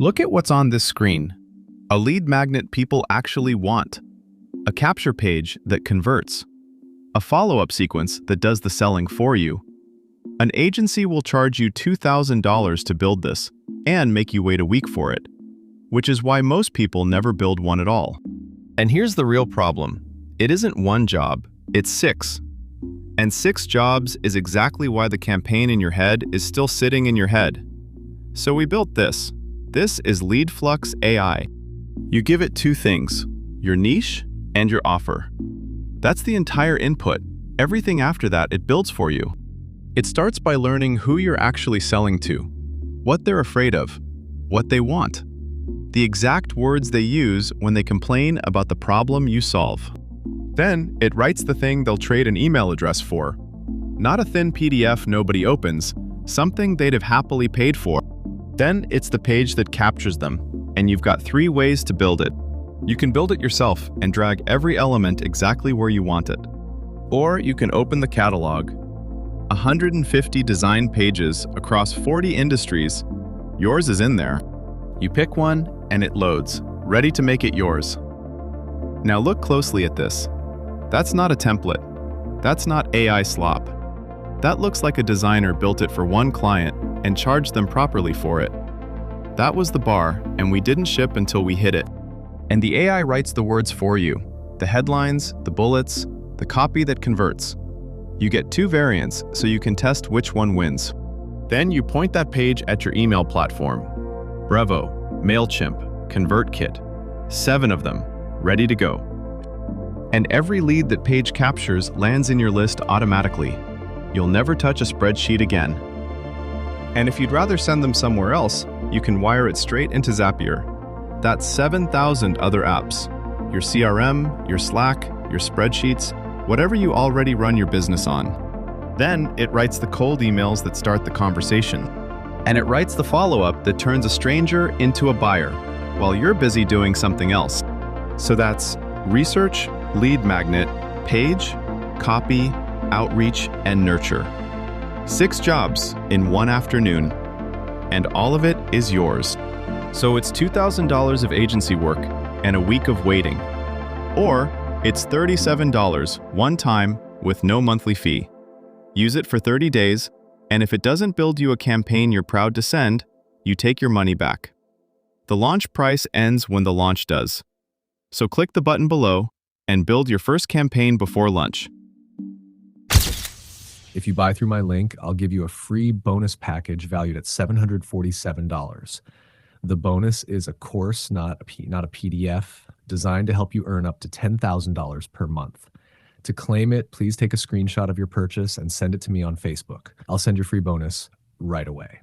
Look at what's on this screen. A lead magnet people actually want. A capture page that converts. A follow-up sequence that does the selling for you. An agency will charge you $2,000 to build this and make you wait a week for it, which is why most people never build one at all. And here's the real problem. It isn't one job, it's 6. And 6 jobs is exactly why the campaign in your head is still sitting in your head. So we built this. This is LeadFlux AI. You give it 2 things, your niche and your offer. That's the entire input. Everything after that it builds for you. It starts by learning who you're actually selling to, what they're afraid of, what they want, the exact words they use when they complain about the problem you solve. Then it writes the thing they'll trade an email address for. Not a thin PDF nobody opens, something they'd have happily paid for. Then it's the page that captures them, and you've got 3 ways to build it. You can build it yourself and drag every element exactly where you want it. Or you can open the catalog. 150 design pages across 40 industries. Yours is in there. You pick one and it loads, ready to make it yours. Now look closely at this. That's not a template. That's not AI slop. That looks like a designer built it for one client and charged them properly for it. That was the bar, and we didn't ship until we hit it. And the AI writes the words for you, the headlines, the bullets, the copy that converts. You get 2 variants so you can test which one wins. Then you point that page at your email platform. Brevo, MailChimp, ConvertKit, 7 of them, ready to go. And every lead that page captures lands in your list automatically. You'll never touch a spreadsheet again. And if you'd rather send them somewhere else, you can wire it straight into Zapier. That's 7,000 other apps. Your CRM, your Slack, your spreadsheets, whatever you already run your business on. Then it writes the cold emails that start the conversation. And it writes the follow-up that turns a stranger into a buyer while you're busy doing something else. So that's research, lead magnet, page, copy, outreach, and nurture. 6 jobs in one afternoon, and all of it is yours. So it's $2,000 of agency work and a week of waiting. Or it's $37 one time with no monthly fee. Use it for 30 days, and if it doesn't build you a campaign you're proud to send, you take your money back. The launch price ends when the launch does. So click the button below and build your first campaign before lunch. If you buy through my link, I'll give you a free bonus package valued at $747. The bonus is a course, not a PDF, designed to help you earn up to $10,000 per month. To claim it, please take a screenshot of your purchase and send it to me on Facebook. I'll send your free bonus right away.